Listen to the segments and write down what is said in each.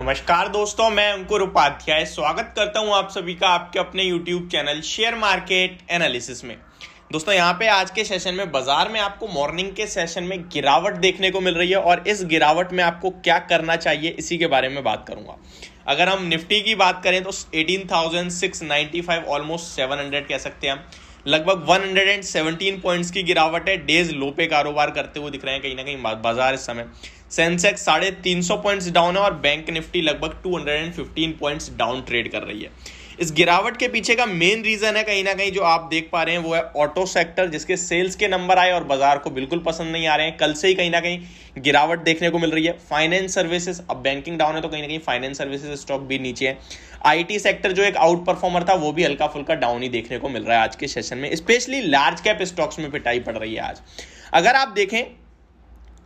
नमस्कार दोस्तों, मैं अंकुर उपाध्याय स्वागत करता हूं आप सभी का आपके अपने YouTube channel share market analysis में। दोस्तों यहाँ पे आज के सेशन में बाजार में आपको मॉर्निंग के सेशन में गिरावट देखने को मिल रही है और इस गिरावट में आपको क्या करना चाहिए इसी के बारे में बात करूंगा। अगर हम निफ्टी की बात करें तो 18,695 ऑलमोस्ट 700 कह सकते हैं हम, लगभग 117 पॉइंट्स की गिरावट है। डेज लो पे कारोबार करते हुए दिख रहे हैं कहीं ना कहीं बाजार इस समय। सेंसेक्स 350 पॉइंट्स डाउन है और बैंक निफ्टी लगभग 215 पॉइंट्स डाउन ट्रेड कर रही है। इस गिरावट के पीछे का मेन रीजन है कहीं ना कहीं जो आप देख पा रहे हैं वो है ऑटो सेक्टर, जिसके सेल्स के नंबर आए और बाजार को बिल्कुल पसंद नहीं आ रहे हैं। कल से ही कहीं ना कहीं गिरावट देखने को मिल रही है। फाइनेंस सर्विसेज, अब बैंकिंग डाउन है तो कहीं ना कहीं फाइनेंस सर्विसेज स्टॉक भी नीचे है। आईटी सेक्टर जो एक आउट परफॉर्मर था वो भी हल्का फुल्का डाउन ही देखने को मिल रहा है आज के सेशन में। स्पेशली लार्ज कैप स्टॉक्स में पिटाई पड़ रही है आज। अगर आप देखें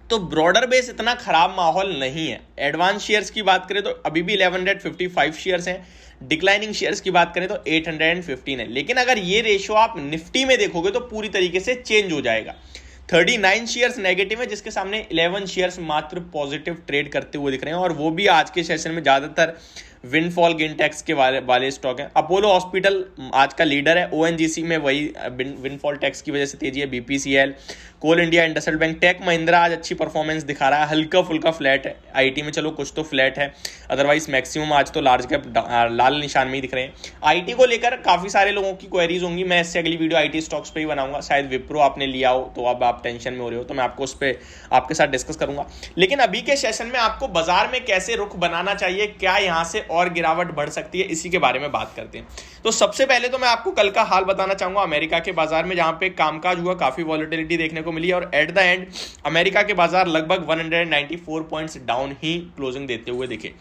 तो ब्रॉडर बेस इतना खराब माहौल नहीं है। एडवांस शेयर्स की बात करें तो अभी भी 1155 शेयर्स हैं। डिक्लाइनिंग शेयर्स की बात करें तो 815 है। लेकिन अगर ये रेशो आप निफ्टी में देखोगे तो पूरी तरीके से चेंज हो जाएगा। 39 शेयर्स नेगेटिव है, जिसके सामने 11 शेयर्स मात्र पॉजिटिव ट्रेड करते हुए दिख रहे हैं और वो भी आज के सेशन में ज्यादातर विनफॉल गेन टैक्स के वाले स्टॉक हैं। अपोलो हॉस्पिटल आज का लीडर है। ओएनजीसी में वही विनफॉल टैक्स की वजह से तेजी है। BPCL, Coal India, IndusInd Bank, Tech Mahindra आज अच्छी परफॉर्मेंस दिखा रहा है। हल्का फुल्का फ्लैट है। आईटी में चलो कुछ तो फ्लैट है, अदरवाइज मैक्सिमम आज तो लार्ज कैप लाल निशान में ही दिख रहे हैं। आईटी को लेकर काफी सारे लोगों की क्वेरीज होंगी। मैं इससे अगली वीडियो आईटी स्टॉक्स पे ही बनाऊंगा। शायद विप्रो आपने लिया हो तो अब आप टेंशन में हो रहे हो, तो मैं आपको उस पर आपके साथ डिस्कस करूंगा। लेकिन अभी के सेशन में आपको बाजार में कैसे रुख बनाना चाहिए, क्या यहां से और गिरावट बढ़ सकती है, इसी के बारे में बात करते हैं। तो सबसे पहले तो मैं आपको कल का हाल बताना चाहूंगा अमेरिका के बाजार में, जहां पे कामकाज हुआ, काफी वॉलेटिलिटी देखने को मिली और एट द एंड अमेरिका के बाजार लगभग 194 पॉइंट्स डाउन ही क्लोजिंग देते हुए दिखे।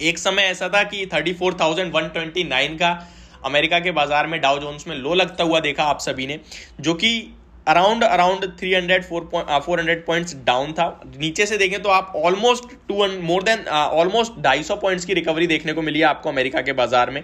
एक समय ऐसा था कि 34,129 का अमेरिका के बाजार में डाउ जोन्स में लो लगता हुआ देखा आप सभी ने, जो कि अराउंड 400 पॉइंट्स डाउन था। नीचे से देखें तो आप ऑलमोस्ट ऑलमोस्ट 250 पॉइंट्स की रिकवरी देखने को मिली है आपको अमेरिका के बाजार में।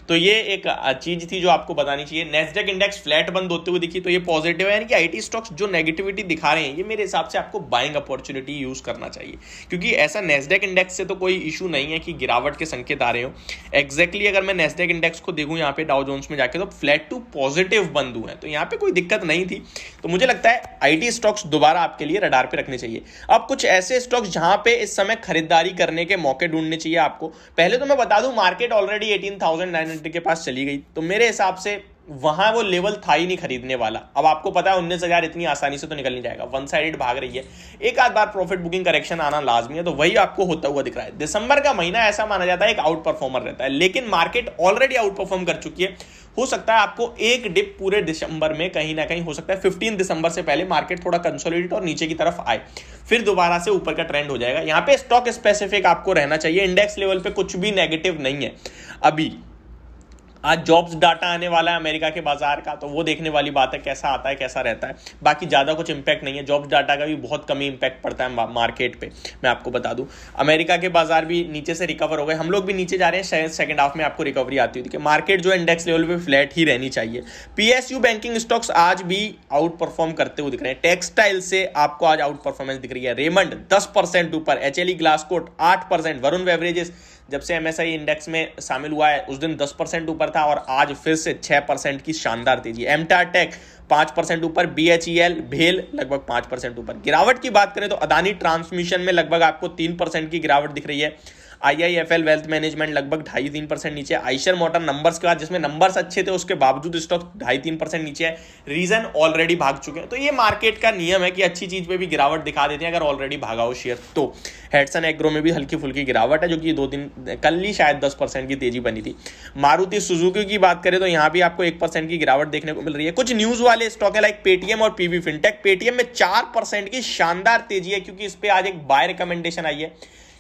तो ये एक चीज थी जो आपको बतानी चाहिए। नेस्डेक इंडेक्स फ्लैट बंद होते हुए दिखी, तो ये पॉजिटिव है। यानी कि आईटी स्टॉक्स जो नेगेटिविटी दिखा रहे हैं, ये मेरे हिसाब से आपको बाइंग अपॉर्चुनिटी यूज करना चाहिए, क्योंकि ऐसा नेस्डेक इंडेक्स से तो कोई इशू नहीं है कि गिरावट के संकेत आ रहे हो। एग्जैक्टली अगर मैं नेस्डेक इंडेक्स को देखूं यहाँ पे डाउ जोन्स में जाके, तो फ्लैट टू पॉजिटिव बंद हुए हैं, तो यहाँ पे कोई दिक्कत नहीं थी। तो मुझे लगता है आईटी स्टॉक्स दोबारा आपके लिए रडार पे रखने चाहिए। अब कुछ ऐसे स्टॉक्स जहां पे इस समय खरीदारी करने के मौके ढूंढने चाहिए आपको। पहले तो मैं बता दूं, मार्केट ऑलरेडी 18,900 के पास चली गई, तो मेरे हिसाब से वहां वो लेवल था ही नहीं खरीदने वाला। अब आपको पता है 19,000 इतनी आसानी से तो निकल नहीं जाएगा, वन साइडेड भाग रही है। एक आध बार प्रॉफिट बुकिंग करेक्शन आना लाजमी है, तो वही आपको होता हुआ दिख रहा है। दिसंबर का महीना ऐसा माना जाता है एक आउट परफॉर्मर रहता है, लेकिन मार्केट ऑलरेडी आउट परफॉर्म कर चुकी है। हो सकता है आपको एक डिप पूरे दिसंबर में कहीं ना कहीं हो सकता है 15 दिसंबर से पहले मार्केट थोड़ा कंसोलिडेट और नीचे की तरफ आए, फिर दोबारा से ऊपर का ट्रेंड हो जाएगा। यहाँ पे स्टॉक स्पेसिफिक आपको रहना चाहिए। इंडेक्स लेवल पे कुछ भी नेगेटिव नहीं है। अभी आज जॉब्स डाटा आने वाला है अमेरिका के बाजार का, तो वो देखने वाली बात है कैसा आता है कैसा रहता है। बाकी ज़्यादा कुछ इंपैक्ट नहीं है। जॉब्स डाटा का भी बहुत कम ही इंपैक्ट पड़ता है मार्केट पे। मैं आपको बता दूं अमेरिका के बाजार भी नीचे से रिकवर हो गए, हम लोग भी नीचे जा रहे हैं। शायद सेकंड हाफ में आपको रिकवरी आती हुई। मार्केट जो है इंडेक्स लेवल पे फ्लैट ही रहनी चाहिए। पीएसयू बैंकिंग स्टॉक्स आज भी आउट परफॉर्म करते हुए दिख रहे हैं। टेक्सटाइल से आपको आज आउट परफॉर्मेंस दिख रही है। रेमंड 10% ऊपर, एचएलई ग्लासकोट 8%, वरुण बेवरेजेस जब से एमएसआई इंडेक्स में शामिल हुआ है उस दिन 10% ऊपर था और आज फिर से 6% की शानदार तेजी। एमटार टेक 5% ऊपर, बीएचईएल भेल लगभग 5% ऊपर। गिरावट की बात करें तो अदानी ट्रांसमिशन में लगभग आपको 3% की गिरावट दिख रही है। आईआईएफएल वेल्थ मैनेजमेंट लगभग 2.5-3% नीचे। आइशर मोटर नंबर्स के बाद, जिसमें नंबर्स अच्छे थे उसके बावजूद स्टॉक 2.5-3% नीचे है। रीजन ऑलरेडी भाग चुके हैं। तो ये मार्केट का नियम है कि अच्छी चीज पे भी गिरावट दिखा देते हैं अगर ऑलरेडी भागा हो शेयर। तो हेडसन एग्रो में भी हल्की फुल्की गिरावट है, जो कि 2 दिन कल ही शायद 10% की तेजी बनी थी। मारुति सुजुकी की बात करें तो यहाँ भी आपको 1% की गिरावट देखने को मिल रही है। कुछ न्यूज वाले स्टॉक है लाइक पेटीएम और पीवी फिनटेक। पेटीएम में 4% की शानदार तेजी है, क्योंकि इस पे आज एक बाय रिकमेंडेशन आई है।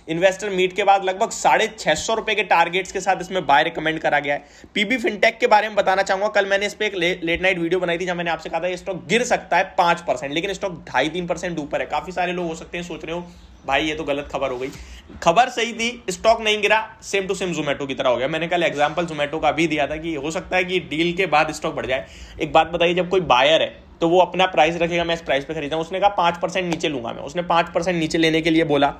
इन्वेस्टर मीट के बाद लगभग 650 रुपए के टारगेट्स के साथ इसमें बाय रिकमेंड करा गया है। पीबी फिनटेक के बारे में बताना चाहूंगा, कल मैंने इस पे एक लेट नाइट वीडियो बनाई थी जहां मैंने आपसे कहा था ये स्टॉक गिर सकता है 5%, लेकिन स्टॉक 2.5-3% ऊपर है। काफी सारे लोग हो सकते हैं सोच रहे हो भाई ये तो गलत खबर हो गई। खबर सही थी, स्टॉक नहीं गिरा, सेम टू सेम जोमेटो की तरह हो गया। मैंने कल एग्जांपल जोमेटो का भी दिया था कि हो सकता है कि डील के बाद स्टॉक बढ़ जाए। एक बात बताइए, जब कोई बायर है तो वो अपना प्राइस रखेगा, मैं इस प्राइस पे खरीदा हूं, उसने कहा 5% नीचे लूंगा मैं, उसने 5% नीचे लेने के लिए बोला,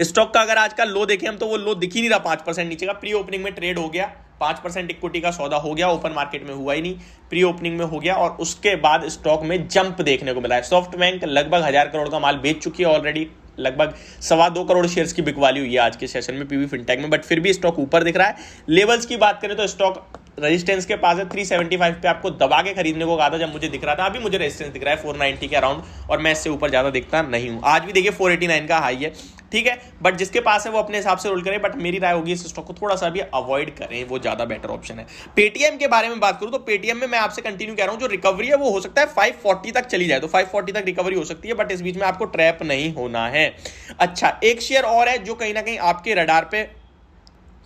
स्टॉक का अगर आज का लो देखें हम तो वो लो दिख ही नहीं रहा 5% नीचे का। प्री ओपनिंग में ट्रेड हो गया, 5% इक्विटी का सौदा हो गया, ओपन मार्केट में हुआ ही नहीं, प्री ओपनिंग में हो गया और उसके बाद स्टॉक में जंप देखने को मिला है। सॉफ्ट बैंक लगभग 1000 करोड़ का माल बेच चुकी है ऑलरेडी, लगभग 2.25 करोड़ शेयर्स की बिकवाली हुई है आज के सेशन में पीवी फिनटेक में, बट फिर भी स्टॉक ऊपर दिख रहा है। लेवल्स की बात करें तो स्टॉक रेजिस्टेंस के पास है, 375 पे आपको दबा के खरीदने को कहा था जब मुझे दिख रहा था। अभी मुझे रेजिस्टेंस दिख रहा है 490 के अराउंड और मैं इससे ऊपर ज्यादा दिखता नहीं हूं। आज भी देखिए 489 का हाई है, ठीक है, बट जिसके पास है वो अपने हिसाब से रोल करे, बट मेरी राय होगी इस स्टॉक को थोड़ा सा भी अवॉइड करें, वो ज्यादा बेटर ऑप्शन है। पेटीएम के बारे में बात करूं तो पेटीएम में मैं आपसे कंटिन्यू कह रहा हूं, जो रिकवरी है वो हो सकता है 540 तक चली जाए, तो 540 तक रिकवरी हो सकती है, बट इस बीच में आपको ट्रैप नहीं होना है। अच्छा, एक शेयर और है जो कहीं ना कहीं आपके रडार पे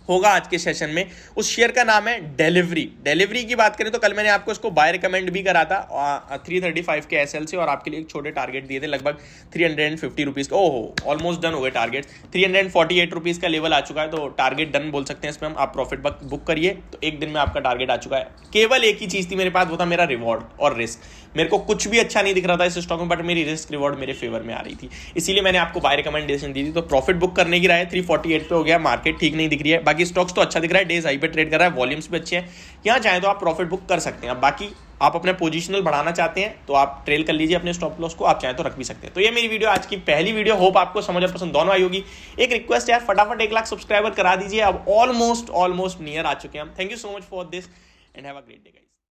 होगा आज के सेशन में, उस शेयर का नाम है डिलीवरी। डिलीवरी की बात करें तो कल मैंने आपको इसको बाय रिकमेंड भी करा था 335 के एसएल से और आपके लिए एक छोटे टारगेट दिए थे लगभग 350 रुपीज का। ओहो, ऑलमोस्ट डन हो गए टारगेट, 348 रुपीज का लेवल आ चुका है, तो टारगेट डन बोल सकते हैं इसमें हम। आप प्रॉफिट बुक करिए तो एक दिन में आपका टारगेट आ चुका है। केवल एक ही चीज थी मेरे पास, वो था मेरा रिवॉर्ड और रिस्क। मेरे को कुछ भी अच्छा नहीं दिख रहा था इस स्टॉक में, बट मेरी रिस्क रिवॉर्ड मेरे फेवर में आ रही थी, इसीलिए मैंने आपको बाय रिकमेंडेशन दी थी। तो प्रॉफिट बुक करने की राय 348 पे हो गया, मार्केट ठीक नहीं दिख रही है, बाकी स्टॉक्स तो अच्छा दिख रहा है, डेज हाई पे ट्रेड कर रहा है, वॉल्यूम्स भी अच्छे हैं, यहाँ चाहे तो आप प्रॉफिट बुक कर सकते हैं। अब बाकी आप अपने पोजीशनल बढ़ाना चाहते हैं तो आप ट्रेल कर लीजिए अपने स्टॉप लॉस को, आप चाहे तो रख भी सकते हैं। तो ये मेरी वीडियो, आज की पहली वीडियो, होप आपको समझ और पसंद दोनों आई होगी। एक रिक्वेस्ट है, फटाफट 1 लाख सब्सक्राइबर करा दीजिए, अब ऑलमोस्ट नियर आ चुके हैं हम। Thank you so much for this and have a great day guys.